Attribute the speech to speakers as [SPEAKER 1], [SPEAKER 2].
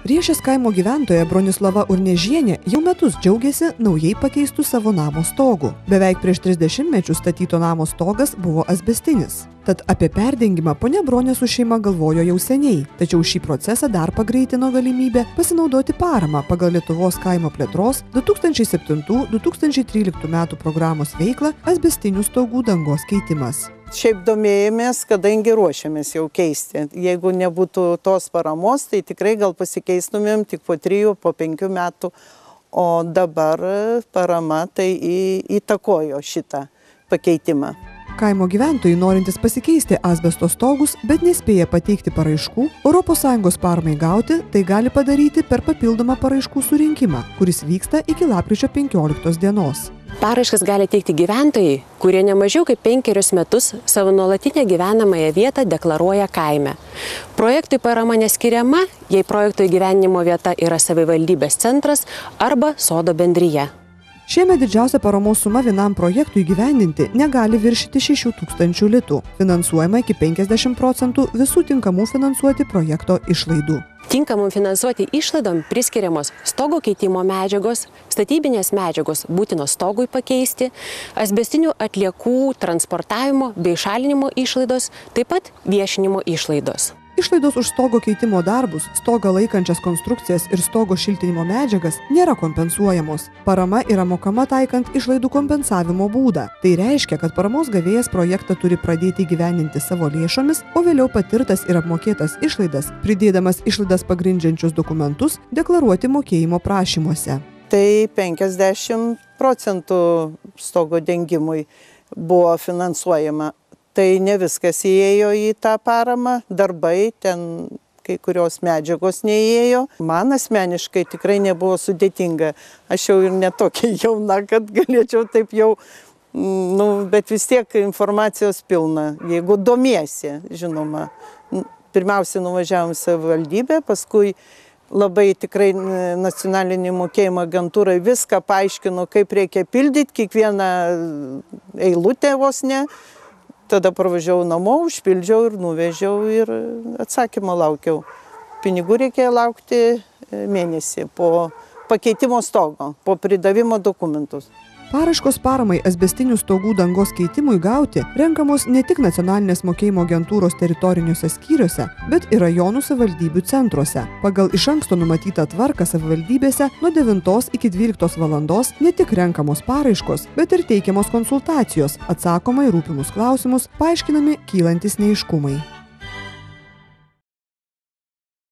[SPEAKER 1] Riešės kaimo gyventoja Bronislava Urniežienė jau metus džiaugiasi naujai pakeistų savo namo stogu. Beveik prieš 30 mečių statyto namo stogas buvo asbestinis. Tad apie perdengimą ponia Bronė su šeima galvojo jau seniai, tačiau šį procesą dar pagreitino galimybė pasinaudoti paramą pagal Lietuvos kaimo plėtros 2007-2013 metų programos veiklą asbestinių stogų dangos keitimas.
[SPEAKER 2] Šiaip domėjomės, kadangi ruošiamės jau keisti. Jeigu nebūtų tos paramos, tai tikrai gal pasikeistumėm tik po 3, po 5 metų, o dabar parama tai įtakojo šitą pakeitimą.
[SPEAKER 1] Kaimo gyventojai, norintys pasikeisti asbesto stogus, bet nespėja pateikti paraiškų, ES paramai gauti, tai gali padaryti per papildomą paraiškų surinkimą, kuris vyksta iki lapkričio 15 dienos.
[SPEAKER 3] Paraiškas gali teikti gyventojai, kurie ne mažiau kaip 5 metus savo nuolatinę gyvenamąją vietą deklaruoja kaime. Projektui parama neskiriama, jei projekto įgyvendinimo vieta yra savivaldybės centras arba sodo bendrija.
[SPEAKER 1] Šiemet didžiausia paramos suma vienam projektui įgyvendinti negali viršyti 6 000 litų. Finansuojama iki 50% visų tinkamų finansuoti projekto išlaidų.
[SPEAKER 3] Tinkamam finansuoti išlaidom priskiriamos stogo keitimo medžiagos, statybinės medžiagos būtinos stogui pakeisti, asbestinių atliekų transportavimo bei šalinimo išlaidos, taip pat viešinimo išlaidos.
[SPEAKER 1] Išlaidos už stogo keitimo darbus, stogą laikančias konstrukcijas ir stogo šiltinimo medžiagas nėra kompensuojamos. Parama yra mokama taikant išlaidų kompensavimo būdą. Tai reiškia, kad paramos gavėjas projektą turi pradėti įgyvendinti savo lėšomis, o vėliau patirtas ir apmokėtas išlaidas, pridėdamas išlaidas pagrindžiančius dokumentus, deklaruoti mokėjimo prašymuose.
[SPEAKER 2] Tai 50% stogo dengimui buvo finansuojama. Tai ne viskas įėjo į tą paramą, darbai, ten kai kurios medžiagos neįėjo. Man asmeniškai tikrai nebuvo sudėtinga. Aš jau ir netokia jauna, kad galėčiau taip jau, bet vis tiek informacijos pilna. Jeigu domiesi, žinoma, pirmiausia nuvažiavom savivaldybę, paskui labai tikrai nacionalinė mokėjimo agentūra viską paaiškino, kaip reikia pildyti, kiekvieną eilutę vos ne. Tada parvažiavau namo, užpildžiau ir nuvežiau ir atsakymą laukiau. Pinigų reikėjo laukti mėnesį po pakeitimo stogo, po pridavimo dokumentus.
[SPEAKER 1] Paraiškos paramai asbestinių stogų dangos keitimui gauti renkamos ne tik nacionalinės mokėjimo agentūros teritoriniuose skyriuose, bet ir rajonų savivaldybių centruose. Pagal iš anksto numatytą tvarką savivaldybėse nuo 9 iki 12 valandos ne tik renkamos paraiškos, bet ir teikiamos konsultacijos, atsakoma į rūpimus klausimus, paaiškinami kylantys neaiškumai.